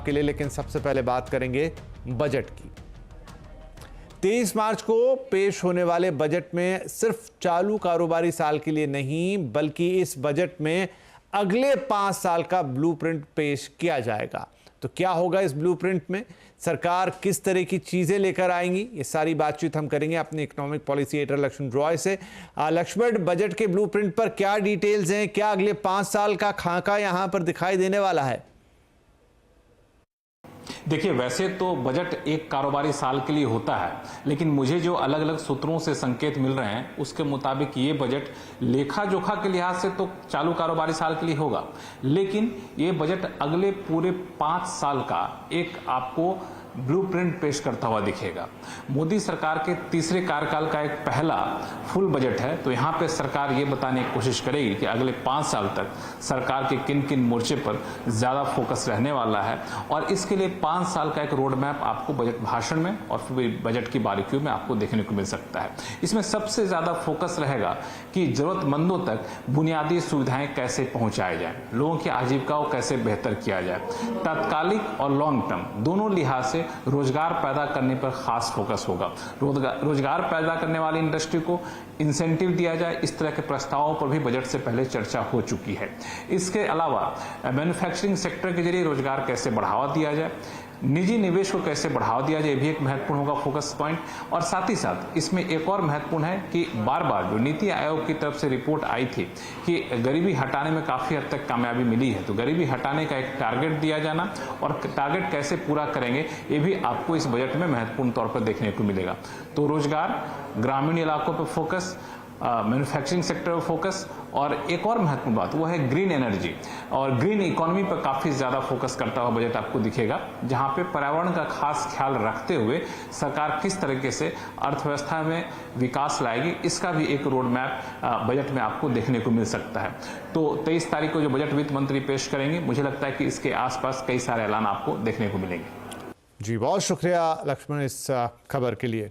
आपके लिए, लेकिन सबसे पहले बात करेंगे बजट की। 23 मार्च को पेश होने वाले बजट में सिर्फ चालू कारोबारी साल के लिए नहीं, बल्कि इस बजट में अगले 5 साल का ब्लूप्रिंट पेश किया जाएगा। तो क्या होगा इस ब्लूप्रिंट में, सरकार किस तरह की चीजें लेकर आएंगी, ये सारी बातचीत हम करेंगे अपने economic policy editor Lakshman Roy से। लक्ष्मण, बजट के ब्लूप्रिंट पर क्या डिटेल्स हैं, क्या अगले 5 साल का खाका यहां पर दिखाई देने वाला है? देखिए, वैसे तो बजट एक कारोबारी साल के लिए होता है, लेकिन मुझे जो अलग अलग सूत्रों से संकेत मिल रहे हैं उसके मुताबिक ये बजट लेखा जोखा के लिहाज से तो चालू कारोबारी साल के लिए होगा, लेकिन ये बजट अगले पूरे 5 साल का एक आपको ब्लूप्रिंट पेश करता हुआ दिखेगा। मोदी सरकार के तीसरे कार्यकाल का एक पहला फुल बजट है, तो यहाँ पे सरकार ये बताने की कोशिश करेगी कि अगले 5 साल तक सरकार के किन किन मोर्चे पर ज़्यादा फोकस रहने वाला है, और इसके लिए 5 साल का एक रोड मैप आपको बजट भाषण में और फिर बजट की बारीकियों में आपको देखने को मिल सकता है। इसमें सबसे ज़्यादा फोकस रहेगा कि ज़रूरतमंदों तक बुनियादी सुविधाएं कैसे पहुँचाई जाए, लोगों की आजीविका को कैसे बेहतर किया जाए, तात्कालिक और लॉन्ग टर्म दोनों लिहाज से रोजगार पैदा करने पर खास फोकस होगा। रोजगार पैदा करने वाली इंडस्ट्री को इंसेंटिव दिया जाए, इस तरह के प्रस्तावों पर भी बजट से पहले चर्चा हो चुकी है। इसके अलावा मैन्युफैक्चरिंग सेक्टर के जरिए रोजगार कैसे बढ़ावा दिया जाए, निजी निवेश को कैसे बढ़ावा दिया जाए, भी एक महत्वपूर्ण होगा फोकस पॉइंट। और साथ ही साथ इसमें एक और महत्वपूर्ण है कि बार बार जो नीति आयोग की तरफ से रिपोर्ट आई थी कि गरीबी हटाने में काफ़ी हद तक कामयाबी मिली है, तो गरीबी हटाने का एक टारगेट दिया जाना और टारगेट कैसे पूरा करेंगे ये भी आपको इस बजट में महत्वपूर्ण तौर पर देखने को मिलेगा। तो रोजगार, ग्रामीण इलाकों पर फोकस, मैन्युफैक्चरिंग सेक्टर पर फोकस, और एक और महत्वपूर्ण बात वो है ग्रीन एनर्जी और ग्रीन इकोनॉमी पर काफ़ी ज़्यादा फोकस करता हुआ बजट आपको दिखेगा, जहां पे पर्यावरण का खास ख्याल रखते हुए सरकार किस तरीके से अर्थव्यवस्था में विकास लाएगी, इसका भी एक रोड मैप बजट में आपको देखने को मिल सकता है। तो 23 तारीख को जो बजट वित्त मंत्री पेश करेंगे, मुझे लगता है कि इसके आसपास कई सारे ऐलान आपको देखने को मिलेंगे। जी, बहुत शुक्रिया लक्ष्मण इस खबर के लिए।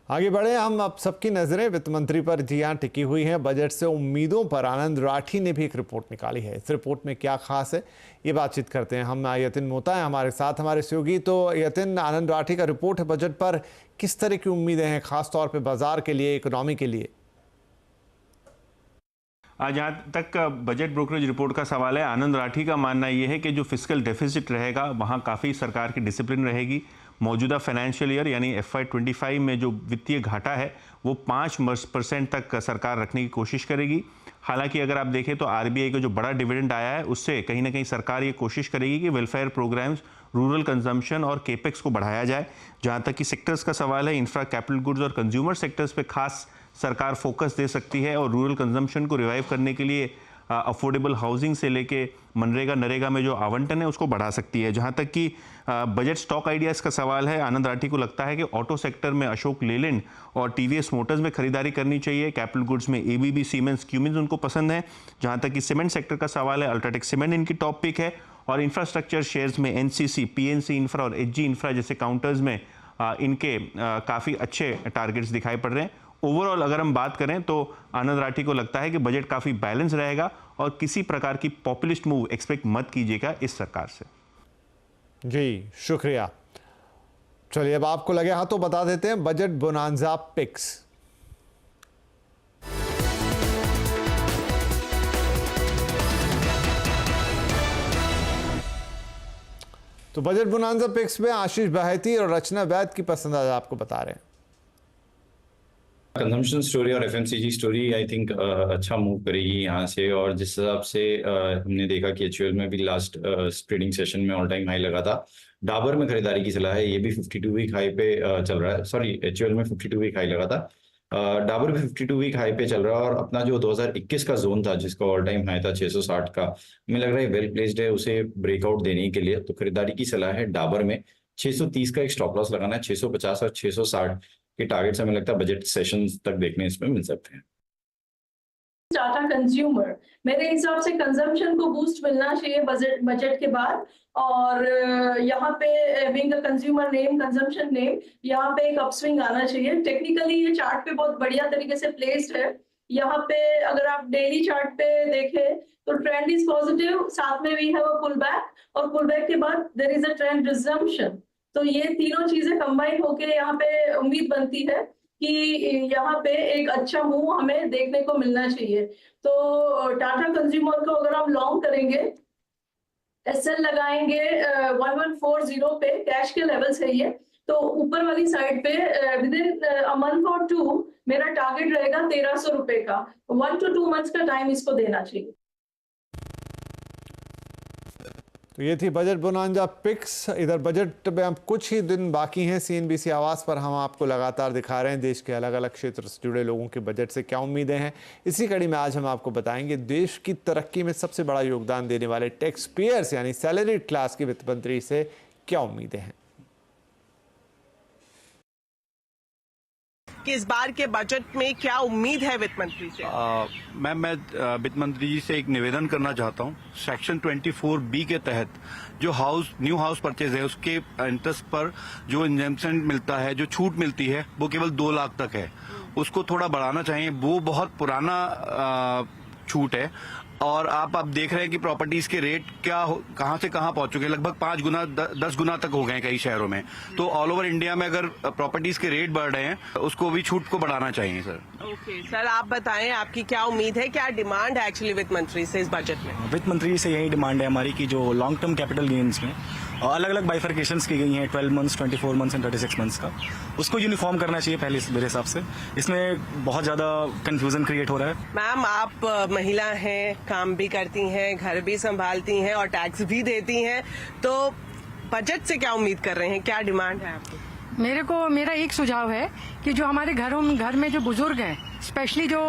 आगे बढ़े हम, अब सबकी नजरें वित्त मंत्री पर जी हाँ टिकी हुई हैं। बजट से उम्मीदों पर आनंद राठी ने भी एक रिपोर्ट निकाली है। इस रिपोर्ट में क्या खास है, ये बातचीत करते हैं। हम यतिन मोता है हमारे साथ, हमारे सहयोगी। तो यतिन, आनंद राठी का रिपोर्ट है, बजट पर किस तरह की उम्मीदें हैं, खासतौर पर बाजार के लिए, इकोनॉमी के लिए? जहाँ तक बजट ब्रोकरेज रिपोर्ट का सवाल है, आनंद राठी का मानना यह है कि जो फिस्कल डेफिसिट रहेगा वहाँ काफ़ी सरकार की डिसिप्लिन रहेगी। मौजूदा फाइनेंशियल ईयर यानी FY25 में जो वित्तीय घाटा है वो 5% तक सरकार रखने की कोशिश करेगी। हालांकि अगर आप देखें तो RBI का जो बड़ा डिविडेंड आया है उससे कहीं ना कहीं सरकार ये कोशिश करेगी कि वेलफेयर प्रोग्राम्स, रूरल कंजम्पशन और केपेक्स को बढ़ाया जाए। जहाँ तक कि सेक्टर्स का सवाल है, इंफ्रा, कैपिटल गुड्स और कंज्यूमर सेक्टर्स पे खास सरकार फोकस दे सकती है और रूरल कंजम्पशन को रिवाइव करने के लिए अफोर्डेबल हाउसिंग से लेके मनरेगा, नरेगा में जो आवंटन है उसको बढ़ा सकती है। जहाँ तक कि बजट स्टॉक आइडियाज़ का सवाल है, आनंद राठी को लगता है कि ऑटो सेक्टर में अशोक लेलैंड और TVS मोटर्स में खरीदारी करनी चाहिए। कैपिटल गुड्स में ABB, सीमेंस, क्यूमिंस उनको पसंद है। जहाँ तक कि सीमेंट सेक्टर का सवाल है, अल्ट्राटेक सीमेंट इनकी टॉप पिक है। और इंफ्रास्ट्रक्चर शेयर्स में NCC, PNC इंफ्रा और HG इंफ्रा जैसे काउंटर्स में इनके काफ़ी अच्छे टारगेट्स दिखाई पड़ रहे हैं। ओवरऑल अगर हम बात करें तो आनंद राठी को लगता है कि बजट काफ़ी बैलेंस रहेगा और किसी प्रकार की पॉपुलिस्ट मूव एक्सपेक्ट मत कीजिएगा इस सरकार से। जी, शुक्रिया। चलिए, अब आपको लगे हाँ तो बता देते हैं बजट बोनांजा पिक्स। तो बजट बोनांजा पिक्स में आशीष बहती और रचना वैद की पसंद आज आपको बता रहे हैं। कंजम्पशन स्टोरी और FMCG स्टोरी आई थिंक अच्छा मूव करेगी यहाँ से। और जिस हिसाब से हमने देखा कि HUL में भी लास्ट ट्रेडिंग सेशन में ऑल टाइम हाई लगा था। डाबर में खरीदारी की सलाह है, ये भी 52 वीक हाई पे चल रहा है। सॉरी, HUL में 52 वीक हाई लगा था, डाबर भी 52 वीक हाई पे चल रहा है। और अपना जो 2021 का जोन था जिसका ऑल टाइम हाई था 660 का, हमें लग रहा है वेल प्लेस्ड है उसे ब्रेकआउट देने के लिए। तो खरीदारी की सलाह है डाबर में। 630 का एक स्टॉप लॉस लगाना है, 650 और 660 के टारगेट्स हमें लगता है बजट सेशन तक देखने इसमें मिल सकते हैं। टाटा कंज्यूमर, मेरे हिसाब से कंजम्पशन को बूस्ट मिलना चाहिए बजट के बाद। और यहाँ पे being a consumer name, consumption name, यहाँ पे एक अपस्विंग आना चाहिए। टेक्निकली ये चार्ट पे बहुत बढ़िया तरीके से प्लेस्ड है। यहाँ पे अगर आप डेली चार्ट पे देखें तो ट्रेंड इज पॉजिटिव, साथ में we have a pull back, और पुल बैक के बाद there is a trend resumption. तो ये तीनों चीजें कंबाइन होके यहाँ पे उम्मीद बनती है कि यहाँ पे एक अच्छा मूव हमें देखने को मिलना चाहिए। तो टाटा कंज्यूमर को अगर हम लॉन्ग करेंगे, एसएल लगाएंगे 1140 पे, कैश के लेवल्स है ये, तो ऊपर वाली साइड पे विद इन अ मंथ और 2 मेरा टारगेट रहेगा 1300 रुपए का। 1 to 2 मंथ्स का टाइम इसको देना चाहिए। तो ये थी बजट बोनांजा पिक्स। इधर बजट में अब कुछ ही दिन बाकी हैं। सीएनबीसी आवाज़ पर हम आपको लगातार दिखा रहे हैं देश के अलग अलग क्षेत्र से जुड़े लोगों के बजट से क्या उम्मीदें हैं। इसी कड़ी में आज हम आपको बताएंगे देश की तरक्की में सबसे बड़ा योगदान देने वाले टैक्स पेयर्स यानी सैलरीड क्लास के वित्त मंत्री से क्या उम्मीदें हैं। कि इस बार के बजट में क्या उम्मीद है वित्त मंत्री से? मैं वित्त मंत्री जी से एक निवेदन करना चाहता हूं। सेक्शन 24B के तहत जो न्यू हाउस परचेज है उसके इंटरेस्ट पर जो इंजेम्पशन मिलता है, जो छूट मिलती है, वो केवल 2 लाख तक है। उसको थोड़ा बढ़ाना चाहिए। वो बहुत पुराना छूट है और आप देख रहे हैं कि प्रॉपर्टीज के रेट कहां से कहां पहुंच चुके हैं। लगभग 5 गुना 10 गुना तक हो गए कई शहरों में। तो ऑल ओवर इंडिया में अगर प्रॉपर्टीज के रेट बढ़ रहे हैं उसको भी छूट को बढ़ाना चाहिए सर। ओके सर, आप बताएं आपकी क्या उम्मीद है, क्या डिमांड है एक्चुअली वित्त मंत्री से इस बजट में? वित्त मंत्री से यही डिमांड है हमारी कि जो लॉन्ग टर्म कैपिटल गेन्स में अलग अलग बाइफर्केशंस की गई हैं, 12 मंथ्स, 24 मंथ्स एंड 36 मंथ्स का, उसको यूनिफॉर्म करना चाहिए पहले मेरे हिसाब से। इसमें बहुत ज्यादा कंफ्यूजन क्रिएट हो रहा है। मैम, आप महिला हैं, काम भी करती हैं, घर भी संभालती हैं और टैक्स भी देती हैं, तो बजट से क्या उम्मीद कर रहे हैं, क्या डिमांड है आपको? मेरा एक सुझाव है कि जो हमारे घर में जो बुजुर्ग हैं, स्पेशली जो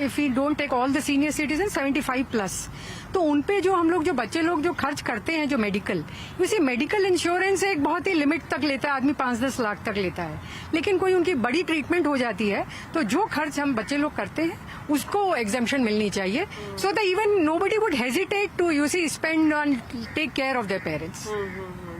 if you don't take all the senior citizen 75 plus, तो उनपे जो हम लोग जो बच्चे लोग जो खर्च करते हैं जो मेडिकल इंश्योरेंस एक बहुत ही लिमिट तक लेता है, आदमी 5-10 लाख तक लेता है, लेकिन कोई उनकी बड़ी ट्रीटमेंट हो जाती है तो जो खर्च हम बच्चे लोग करते हैं उसको एग्जेम्पशन मिलनी चाहिए, so that even nobody would hesitate to spend on take care of their parents.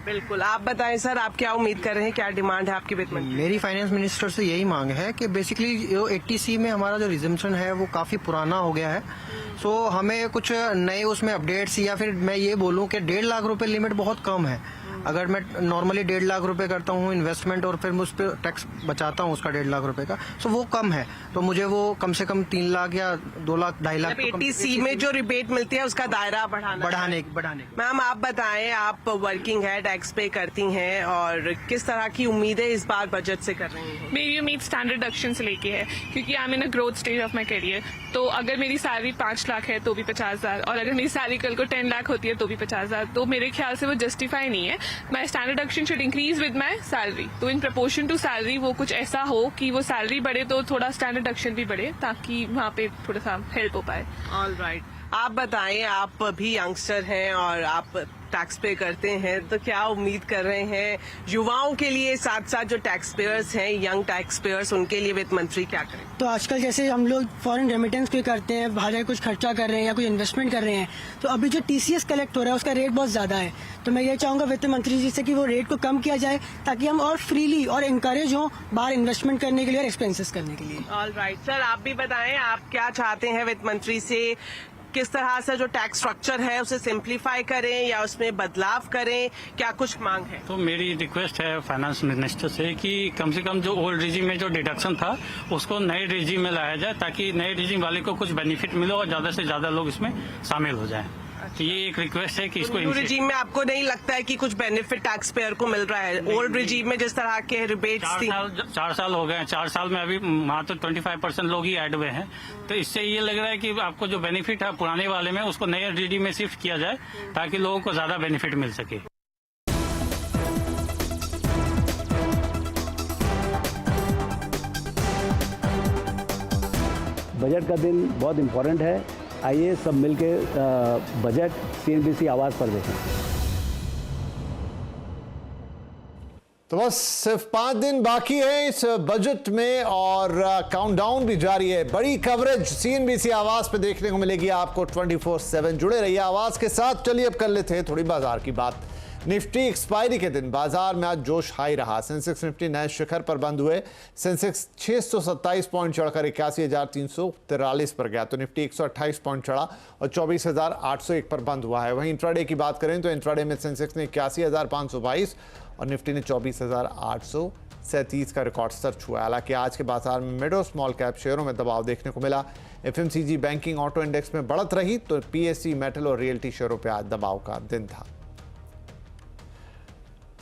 बिल्कुल, आप बताएं सर, आप क्या उम्मीद कर रहे हैं, क्या डिमांड है आपकी वित्त मंत्री? मेरी फाइनेंस मिनिस्टर से यही मांग है कि बेसिकली जो 80C में हमारा जो रिजम्पशन है वो काफी पुराना हो गया है, सो हमें कुछ नए उसमें अपडेट्स, या फिर मैं ये बोलूं कि 1.5 लाख रुपए लिमिट बहुत कम है। अगर मैं नॉर्मली 1.5 लाख रुपए करता हूँ इन्वेस्टमेंट और फिर मैं उस पर टैक्स बचाता हूँ उसका 1.5 लाख रुपए का, सो वो कम है, तो मुझे वो कम से कम 3 लाख या 2 लाख 2.5 लाख 80C में जो रिबेट मिलती है उसका दायरा बढ़ाने। मैम, आप बताएं, आप वर्किंग है, टैक्स पे करती हैं और किस तरह की उम्मीदें इस बार बजट से कर रही हैं? मेरी उम्मीद स्टैंडर्ड डिडक्शन से लेके है, क्योंकि I am in a growth stage of my career. तो अगर मेरी सैलरी 5 लाख है तो भी 50,000, और अगर मेरी सैलरी कल को 10 लाख होती है तो भी 50,000, तो मेरे ख्याल से वो जस्टिफाई नहीं है। My standard deduction should increase with my salary, तो इन प्रपोर्शन टू सैलरी वो कुछ ऐसा हो कि वो सैलरी बढ़े तो थोड़ा स्टैंडर्ड डिडक्शन भी बढ़े, ताकि वहाँ पे थोड़ा सा हेल्प हो पाए। ऑल राइट, आप बताएं, आप भी यंगस्टर हैं और आप टैक्स पे करते हैं, तो क्या उम्मीद कर रहे हैं युवाओं के लिए, साथ साथ जो टैक्स पेयर्स हैं, यंग टैक्स पेयर्स, उनके लिए वित्त मंत्री क्या करें? तो आजकल जैसे हम लोग फॉरेन रेमिटेंस पे करते हैं, बाहर कुछ खर्चा कर रहे हैं या कोई इन्वेस्टमेंट कर रहे हैं, तो अभी जो TCS कलेक्ट हो रहा है उसका रेट बहुत ज्यादा है, तो मैं ये चाहूंगा वित्त मंत्री जी से कि वो रेट को कम किया जाए ताकि हम और फ्रीली और इंकरेज हों बाहर इन्वेस्टमेंट करने के लिए और एक्सपेंसेस करने के लिए। ऑल राइट सर, आप भी बताएं, आप क्या चाहते हैं वित्त मंत्री से, किस तरह से जो टैक्स स्ट्रक्चर है उसे सिंप्लीफाई करें या उसमें बदलाव करें, क्या कुछ मांग है? तो मेरी रिक्वेस्ट है फाइनेंस मिनिस्टर से कि कम से कम जो ओल्ड रिजीम में जो डिडक्शन था उसको नए रिजीम में लाया जाए, ताकि नए रिजीम वाले को कुछ बेनिफिट मिले और ज्यादा से ज्यादा लोग इसमें शामिल हो जाएं। तो ये एक रिक्वेस्ट है कि इसको न्यू रिजीम में आपको नहीं लगता है कि कुछ बेनिफिट टैक्स पेयर को मिल रहा है? ओल्ड रिजीम में जिस तरह के रिबेट्स थी, 4 साल हो गए, 4 साल में अभी वहाँ तो 25% लोग ही ऐड हुए हैं, तो इससे ये लग रहा है कि आपको जो बेनिफिट है पुराने वाले में उसको नए रिजीम में शिफ्ट किया जाए ताकि लोगों को ज्यादा बेनिफिट मिल सके। बजट का दिन बहुत इम्पोर्टेंट है, आइए सब मिलके बजट CNBC आवाज़ पर देखें। तो बस सिर्फ 5 दिन बाकी है इस बजट में और काउंटडाउन भी जारी है। बड़ी कवरेज CNBC आवाज़ पे देखने को मिलेगी आपको 24/7। जुड़े रहिए आवाज़ के साथ। चलिए अब कर लेते हैं थोड़ी बाजार की बात। निफ्टी एक्सपायरी के दिन बाजार में आज जोश हाई रहा। सेंसेक्स निफ्टी नए शिखर पर बंद हुए। सेंसेक्स 627 पॉइंट चढ़कर 81,343 पर गया, तो निफ्टी 128 पॉइंट चढ़ा और 24,801 पर बंद हुआ है। वहीं इंट्राडे की बात करें तो इंट्राडे में सेंसेक्स ने 81,522 और निफ्टी ने 24,837 का रिकॉर्ड स्तर छुआ। हालांकि आज के बाजार में मिड और स्मॉल कैप शेयरों में दबाव देखने को मिला। एफएमसीजी, बैंकिंग, ऑटो इंडेक्स में बढ़त रही, तो पीएससी, मेटल और रियल्टी शेयरों पर आज दबाव का दिन था।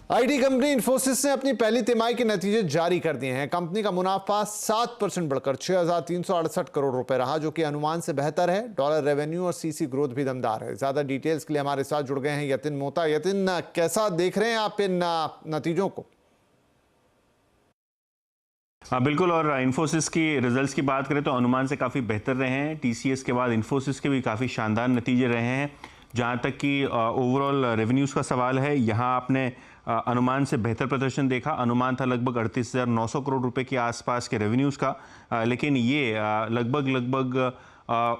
आईटी कंपनी इन्फोसिस ने अपनी पहली तिमाही के नतीजे जारी कर दिए हैं। कंपनी का मुनाफा 7% बढ़कर 6,368 करोड़ रुपए रहा, जो कि अनुमान से बेहतर है। डॉलर रेवेन्यू और सीसी ग्रोथ भी दमदार है। ज्यादा डिटेल्स के लिए हमारे साथ जुड़ गए हैं यतिन मोहता। यतिन, कैसा देख रहे हैं आप इन नतीजों को? हाँ बिल्कुल, और इन्फोसिस की रिजल्ट्स की बात करें तो अनुमान से काफ़ी बेहतर रहे हैं। टीसीएस के बाद इन्फोसिस के भी काफ़ी शानदार नतीजे रहे हैं। जहाँ तक कि ओवरऑल रेवेन्यूज़ का सवाल है, यहाँ आपने अनुमान से बेहतर प्रदर्शन देखा। अनुमान था लगभग 38,900 करोड़ रुपए के आसपास के रेवेन्यूज़ का, लेकिन ये लगभग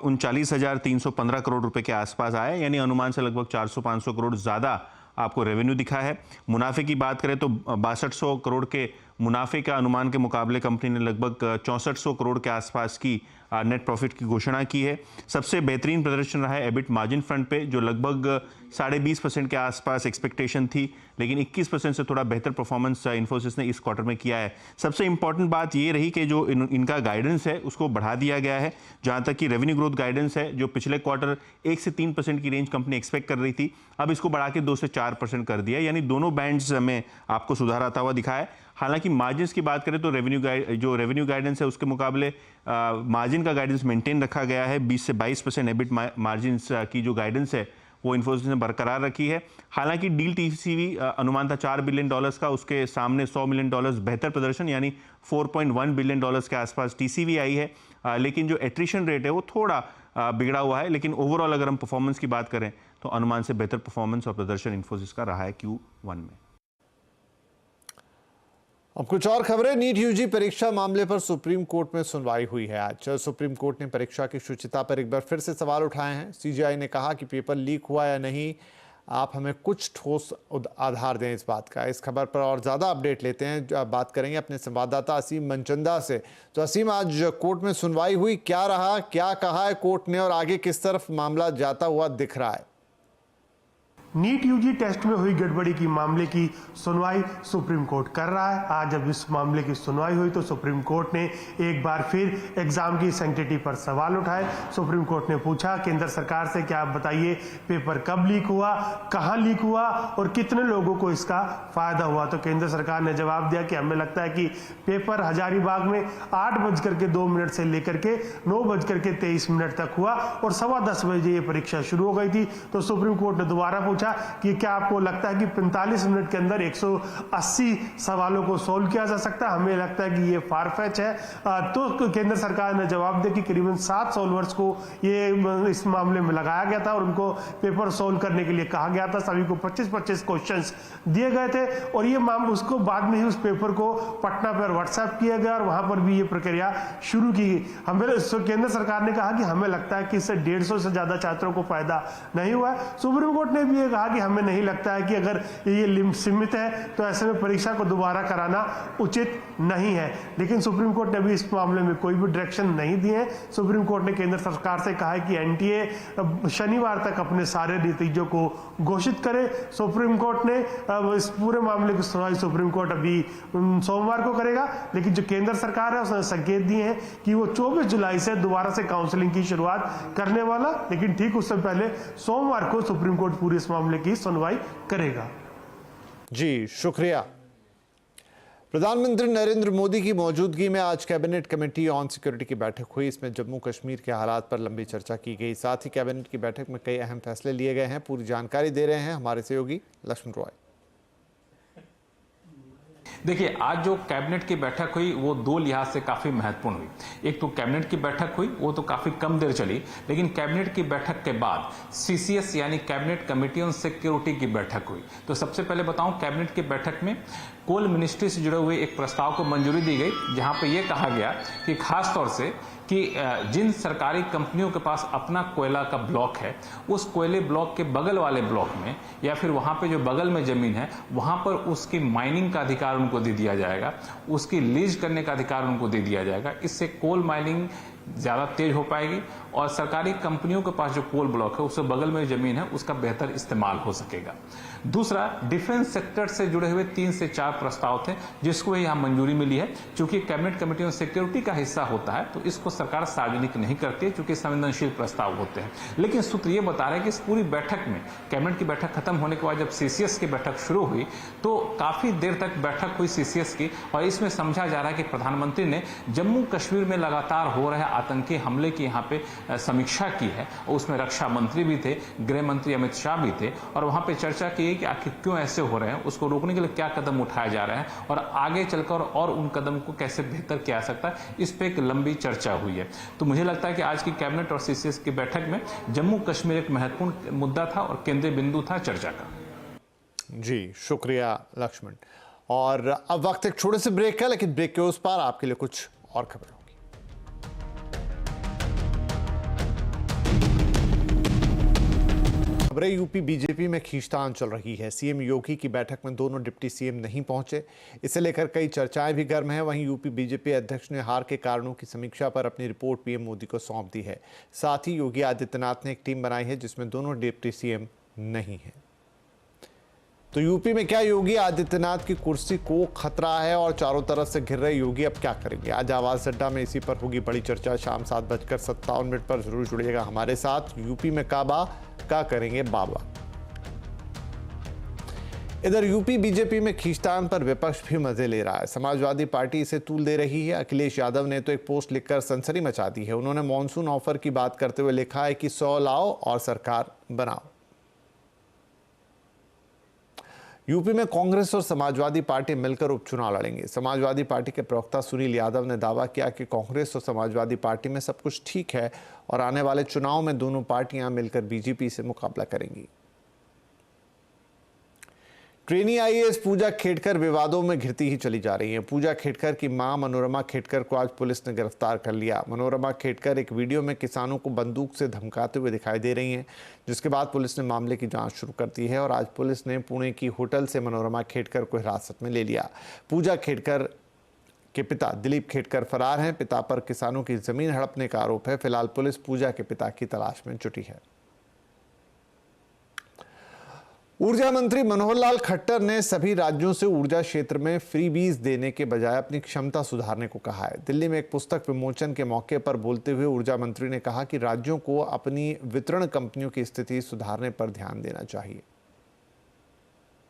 39,315 करोड़ रुपए के आसपास आया, यानी अनुमान से लगभग 400-500 करोड़ ज़्यादा आपको रेवेन्यू दिखा है। मुनाफे की बात करें तो 6200 करोड़ के मुनाफे का अनुमान के मुकाबले कंपनी ने लगभग 6400 करोड़ के आसपास की नेट प्रॉफिट की घोषणा की है। सबसे बेहतरीन प्रदर्शन रहा है एबिट मार्जिन फ्रंट पे, जो लगभग 20.5% के आसपास एक्सपेक्टेशन थी, लेकिन 21% से थोड़ा बेहतर परफॉर्मेंस इन्फोसिस ने इस क्वार्टर में किया है। सबसे इंपॉर्टेंट बात ये रही कि जो इनका गाइडेंस है उसको बढ़ा दिया गया है। जहाँ तक कि रेवेन्यू ग्रोथ गाइडेंस है, जो पिछले क्वार्टर 1 से 3% की रेंज कंपनी एक्सपेक्ट कर रही थी, अब इसको बढ़ा के 2 से 4% कर दिया, यानी दोनों बैंड्स में आपको सुधार आता हुआ दिखा है। हालांकि मार्जिन्स की बात करें तो रेवेन्यू गाइडेंस है उसके मुकाबले मार्जिन का गाइडेंस मेंटेन रखा गया है। 20 से 22% एबिट मार्जिन्स की जो गाइडेंस है वो इन्फोसिस ने बरकरार रखी है। हालांकि डील टीसीवी अनुमान था $4 बिलियन का, उसके सामने $100 मिलियन बेहतर प्रदर्शन, यानी $4.1 बिलियन के आसपास टीसीवी आई है। लेकिन जो एट्रिशन रेट है वो थोड़ा बिगड़ा हुआ है, लेकिन ओवरऑल अगर हम परफॉर्मेंस की बात करें तो अनुमान से बेहतर परफॉर्मेंस और प्रदर्शन इन्फोसिस का रहा है Q1 में। अब कुछ और खबरें। नीट यूजी परीक्षा मामले पर सुप्रीम कोर्ट में सुनवाई हुई है आज। सुप्रीम कोर्ट ने परीक्षा की शुचिता पर एक बार फिर से सवाल उठाए हैं। सीजीआई ने कहा कि पेपर लीक हुआ या नहीं, आप हमें कुछ ठोस आधार दें इस बात का। इस खबर पर और ज़्यादा अपडेट लेते हैं, बात करेंगे अपने संवाददाता असीम मनचंदा से। तो असीम, आज कोर्ट में सुनवाई हुई, क्या रहा, क्या कहा है कोर्ट ने और आगे किस तरफ मामला जाता हुआ दिख रहा है? नीट यूजी टेस्ट में हुई गड़बड़ी की मामले की सुनवाई सुप्रीम कोर्ट कर रहा है। आज जब इस मामले की सुनवाई हुई तो सुप्रीम कोर्ट ने एक बार फिर एग्जाम की सैंक्टिटी पर सवाल उठाए। सुप्रीम कोर्ट ने पूछा केंद्र सरकार से, क्या आप बताइए पेपर कब लीक हुआ, कहां लीक हुआ और कितने लोगों को इसका फायदा हुआ। तो केंद्र सरकार ने जवाब दिया कि हमें लगता है कि पेपर हजारीबाग में 8:02 से लेकर के 9:23 तक हुआ और 10:15 बजे ये परीक्षा शुरू हो गई थी। तो सुप्रीम कोर्ट ने दोबारा पूछा कि क्या आपको लगता है कि 45 मिनट के अंदर 180 सवालों को सोल्व किया जा सकता है? हमें लगता है कि ये फारफेच है। तो केंद्र सरकार ने जवाब दिया कि करीबन 7 सोल्वर्स को ये इस मामले में लगाया गया था और उनको पेपर सोल्व करने के लिए कहा गया था। सभी को 25-25 क्वेश्चंस दिए गए थे और ये उसको बाद में ही उस पेपर को पटना पर व्हाट्सएप किया गया और वहां पर भी ये प्रक्रिया शुरू की गई। हमें केंद्र सरकार ने कहा कि हमें लगता है कि इससे 150 से ज्यादा छात्रों को फायदा नहीं हुआ है। सुप्रीम कोर्ट ने भी कहा कि हमें नहीं लगता है कि अगर ये सीमित है तो ऐसे में परीक्षा को दोबारा कराना उचित नहीं है। लेकिन सुप्रीम कोर्ट ने भी इस मामले में कोई भी डायरेक्शन नहीं दिए है। सुप्रीम कोर्ट ने केंद्र सरकार से कहा है कि एनटीए शनिवार तक अपने सारे नतीजों को घोषित करे। सुप्रीम कोर्ट ने इस पूरे मामले की सुनवाई सुप्रीम कोर्ट अभी सोमवार को करेगा, लेकिन जो केंद्र सरकार है उसने संकेत दिए हैं कि वो 24 जुलाई से दोबारा से काउंसलिंग की शुरुआत करने वाला, लेकिन ठीक उससे पहले सोमवार को सुप्रीम कोर्ट पूरी इस मामले की सुनवाई करेगा। जी शुक्रिया। प्रधानमंत्री नरेंद्र मोदी की मौजूदगी में आज कैबिनेट कमेटी ऑन सिक्योरिटी की बैठक हुई। इसमें जम्मू कश्मीर के हालात पर लंबी चर्चा की गई। साथ ही कैबिनेट की बैठक में कई अहम फैसले लिए गए हैं। पूरी जानकारी दे रहे हैं हमारे सहयोगी लक्ष्मण रॉय। देखिए, आज जो कैबिनेट की बैठक हुई वो 2 लिहाज से काफी महत्वपूर्ण हुई। एक तो कैबिनेट की बैठक हुई, वो तो काफी कम देर चली, लेकिन कैबिनेट की बैठक के बाद सीसीएस यानी कैबिनेट कमेटी ऑन सिक्योरिटी की बैठक हुई। तो सबसे पहले बताऊं, कैबिनेट की बैठक में कोल मिनिस्ट्री से जुड़े हुए एक प्रस्ताव को मंजूरी दी गई, जहां पर यह कहा गया कि खास तौर से कि जिन सरकारी कंपनियों के पास अपना कोयला का ब्लॉक है, उस कोयले ब्लॉक के बगल वाले ब्लॉक में या फिर वहां पे जो बगल में जमीन है वहां पर उसकी माइनिंग का अधिकार उनको दे दिया जाएगा, उसकी लीज करने का अधिकार उनको दे दिया जाएगा। इससे कोल माइनिंग ज़्यादा तेज हो पाएगी और सरकारी कंपनियों के पास जो कोल ब्लॉक है उससे बगल में जमीन है उसका बेहतर इस्तेमाल हो सकेगा। दूसरा, डिफेंस सेक्टर से जुड़े हुए 3 से 4 प्रस्ताव थे जिसको यहाँ मंजूरी मिली है। चूंकि कैबिनेट कमेटी में सिक्योरिटी का हिस्सा होता है तो इसको सरकार सार्वजनिक नहीं करती है चूंकि संवेदनशील प्रस्ताव होते हैं। लेकिन सूत्र ये बता रहे हैं कि इस पूरी बैठक में, कैबिनेट की बैठक खत्म होने के बाद जब सीसीएस की बैठक शुरू हुई तो काफी देर तक बैठक हुई सीसीएस की और इसमें समझा जा रहा है कि प्रधानमंत्री ने जम्मू कश्मीर में लगातार हो रहे आतंकी हमले की यहाँ पे समीक्षा की है और उसमें रक्षा मंत्री भी थे, गृह मंत्री अमित शाह भी थे और वहां पे चर्चा की कि आखिर क्यों ऐसे हो रहे हैं, उसको रोकने के लिए क्या कदम उठाया जा रहा है और आगे चलकर और उन कदम को कैसे बेहतर किया जा सकता है, इस पे एक लंबी चर्चा हुई है। तो मुझे लगता है कि आज की कैबिनेट और सीसीएस की बैठक में जम्मू कश्मीर एक महत्वपूर्ण मुद्दा था और केंद्रीय बिंदु था चर्चा का। जी शुक्रिया लक्ष्मण। और अब वक्त एक छोटे से ब्रेक का, लेकिन ब्रेक के उस पार आपके लिए कुछ और खबर होगी। खबरें यूपी बीजेपी में खींचतान चल रही है। सीएम योगी की बैठक में दोनों डिप्टी सीएम नहीं पहुंचे, इसे लेकर कई चर्चाएं भी गर्म हैं। वहीं यूपी बीजेपी अध्यक्ष ने हार के कारणों की समीक्षा पर अपनी रिपोर्ट पीएम मोदी को सौंप दी है। साथ ही योगी आदित्यनाथ ने एक टीम बनाई है जिसमें दोनों डिप्टी सीएम नहीं है। तो यूपी में क्या योगी आदित्यनाथ की कुर्सी को खतरा है और चारों तरफ से घिर रहे योगी अब क्या करेंगे? आज आवाज अड्डा में इसी पर होगी बड़ी चर्चा। शाम 7:57 पर जरूर जुड़िएगा हमारे साथ। यूपी में काबा क्या करेंगे बाबा। इधर यूपी बीजेपी में खींचतान पर विपक्ष भी मजे ले रहा है। समाजवादी पार्टी इसे तूल दे रही है। अखिलेश यादव ने तो एक पोस्ट लिखकर सनसनी मचा दी है। उन्होंने मॉनसून ऑफर की बात करते हुए लिखा है कि 100 लाओ और सरकार बनाओ। यूपी में कांग्रेस और समाजवादी पार्टी मिलकर उपचुनाव लड़ेंगे। समाजवादी पार्टी के प्रवक्ता सुनील यादव ने दावा किया कि कांग्रेस और समाजवादी पार्टी में सब कुछ ठीक है और आने वाले चुनाव में दोनों पार्टियां मिलकर बीजेपी से मुकाबला करेंगी। ट्रेनी आईएएस पूजा खेड़कर विवादों में घिरती ही चली जा रही है। पूजा खेड़कर की मां मनोरमा खेड़कर को आज पुलिस ने गिरफ्तार कर लिया। मनोरमा खेड़कर एक वीडियो में किसानों को बंदूक से धमकाते हुए दिखाई दे रही हैं, जिसके बाद पुलिस ने मामले की जांच शुरू कर दी है और आज पुलिस ने पुणे की होटल से मनोरमा खेड़कर को हिरासत में ले लिया। पूजा खेड़कर के पिता दिलीप खेड़कर फरार हैं। पिता पर किसानों की जमीन हड़पने का आरोप है। फिलहाल पुलिस पूजा के पिता की तलाश में जुटी है। ऊर्जा मंत्री मनोहर लाल खट्टर ने सभी राज्यों से ऊर्जा क्षेत्र में फ्रीबीज देने के बजाय अपनी क्षमता सुधारने को कहा है। दिल्ली में एक पुस्तक विमोचन के मौके पर बोलते हुए ऊर्जा मंत्री ने कहा कि राज्यों को अपनी वितरण कंपनियों की स्थिति सुधारने पर ध्यान देना चाहिए।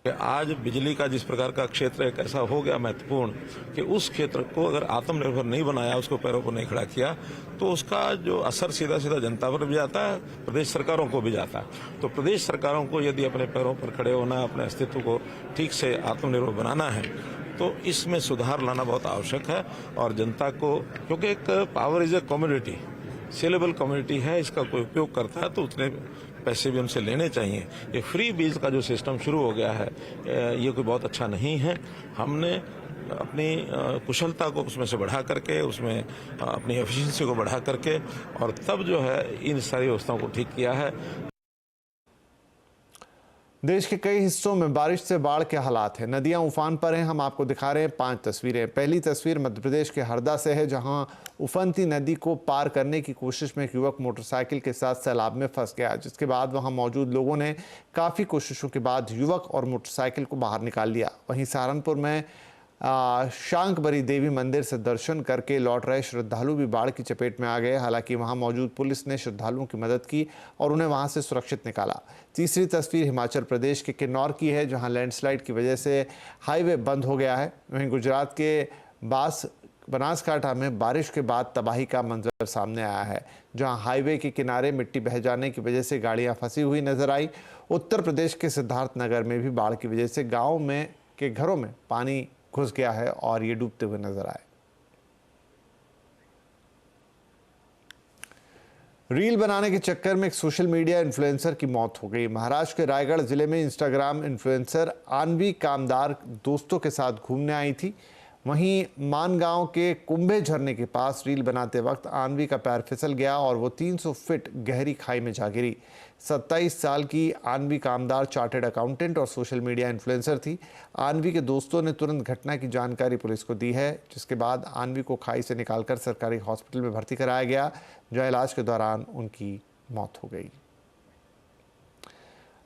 आज बिजली का जिस प्रकार का क्षेत्र एक ऐसा हो गया महत्वपूर्ण कि उस क्षेत्र को अगर आत्मनिर्भर नहीं बनाया, उसको पैरों पर नहीं खड़ा किया, तो उसका जो असर सीधा सीधा जनता पर भी जाता है, प्रदेश सरकारों को भी जाता है। तो प्रदेश सरकारों को यदि अपने पैरों पर खड़े होना, अपने अस्तित्व को ठीक से आत्मनिर्भर बनाना है तो इसमें सुधार लाना बहुत आवश्यक है। और जनता को, क्योंकि एक power is a commodity, saleable commodity है, इसका कोई उपयोग करता है तो उतने पैसे भी उनसे लेने चाहिए। ये फ्री बीज का जो सिस्टम शुरू हो गया है ये कोई बहुत अच्छा नहीं है। हमने अपनी कुशलता को उसमें से बढ़ा करके, उसमें अपनी एफिशिएंसी को बढ़ा करके और तब जो है इन सारी व्यवस्थाओं को ठीक किया है। देश के कई हिस्सों में बारिश से बाढ़ के हालात हैं। नदियां उफान पर हैं। हम आपको दिखा रहे हैं 5 तस्वीरें। पहली तस्वीर मध्य प्रदेश के हरदा से है, जहां उफनती नदी को पार करने की कोशिश में एक युवक मोटरसाइकिल के साथ सैलाब में फंस गया, जिसके बाद वहां मौजूद लोगों ने काफ़ी कोशिशों के बाद युवक और मोटरसाइकिल को बाहर निकाल लिया। वहीं सहारनपुर में शांकबरी देवी मंदिर से दर्शन करके लौट रहे श्रद्धालु भी बाढ़ की चपेट में आ गए। हालांकि वहां मौजूद पुलिस ने श्रद्धालुओं की मदद की और उन्हें वहां से सुरक्षित निकाला। तीसरी तस्वीर हिमाचल प्रदेश के किन्नौर की है, जहां लैंडस्लाइड की वजह से हाईवे बंद हो गया है। वहीं गुजरात के बनासकांठा में बारिश के बाद तबाही का मंजर सामने आया है, जहां हाईवे के किनारे मिट्टी बह जाने की वजह से गाड़ियां फंसी हुई नजर आई। उत्तर प्रदेश के सिद्धार्थनगर में भी बाढ़ की वजह से गाँव में के घरों में पानी घुस गया है और ये डूबते हुए नजर आए। रील बनाने के चक्कर में एक सोशल मीडिया इन्फ्लुएंसर की मौत हो गई। महाराष्ट्र के रायगढ़ जिले में इंस्टाग्राम इन्फ्लुएंसर आनवी कामदार दोस्तों के साथ घूमने आई थी। वहीं मानगांव के कुंभे झरने के पास रील बनाते वक्त आनवी का पैर फिसल गया और वो 300 फीट गहरी खाई में जा गिरी। 27 साल की आनवी कामदार चार्टर्ड अकाउंटेंट और सोशल मीडिया इन्फ्लुएंसर थी। आनवी के दोस्तों ने तुरंत घटना की जानकारी पुलिस को दी है, जिसके बाद आनवी को खाई से निकालकर सरकारी हॉस्पिटल में भर्ती कराया गया, जहां इलाज के दौरान उनकी मौत हो गई।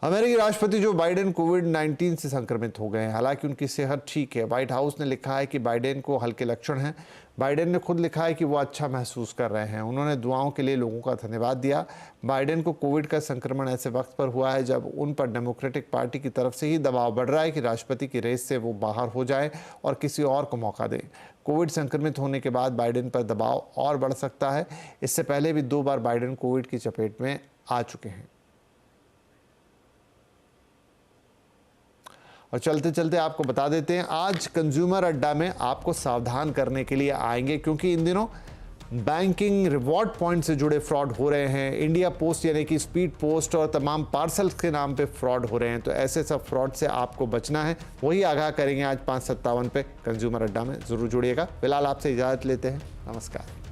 अमेरिकी राष्ट्रपति जो बाइडेन कोविड-19 से संक्रमित हो गए हैं, हालांकि उनकी सेहत ठीक है। व्हाइट हाउस ने लिखा है कि बाइडेन को हल्के लक्षण हैं। बाइडेन ने खुद लिखा है कि वो अच्छा महसूस कर रहे हैं। उन्होंने दुआओं के लिए लोगों का धन्यवाद दिया। बाइडेन को कोविड का संक्रमण ऐसे वक्त पर हुआ है जब उन पर डेमोक्रेटिक पार्टी की तरफ से ही दबाव बढ़ रहा है कि राष्ट्रपति की रेस से वो बाहर हो जाएं और किसी और को मौका दें। कोविड संक्रमित होने के बाद बाइडेन पर दबाव और बढ़ सकता है। इससे पहले भी 2 बार बाइडेन कोविड की चपेट में आ चुके हैं। और चलते चलते आपको बता देते हैं, आज कंज्यूमर अड्डा में आपको सावधान करने के लिए आएंगे, क्योंकि इन दिनों बैंकिंग रिवॉर्ड पॉइंट से जुड़े फ्रॉड हो रहे हैं। इंडिया पोस्ट यानी कि स्पीड पोस्ट और तमाम पार्सल्स के नाम पे फ्रॉड हो रहे हैं। तो ऐसे सब फ्रॉड से आपको बचना है, वही आगाह करेंगे आज 5:57 पे कंज्यूमर अड्डा में। जरूर जुड़िएगा। फिलहाल आपसे इजाजत लेते हैं। नमस्कार।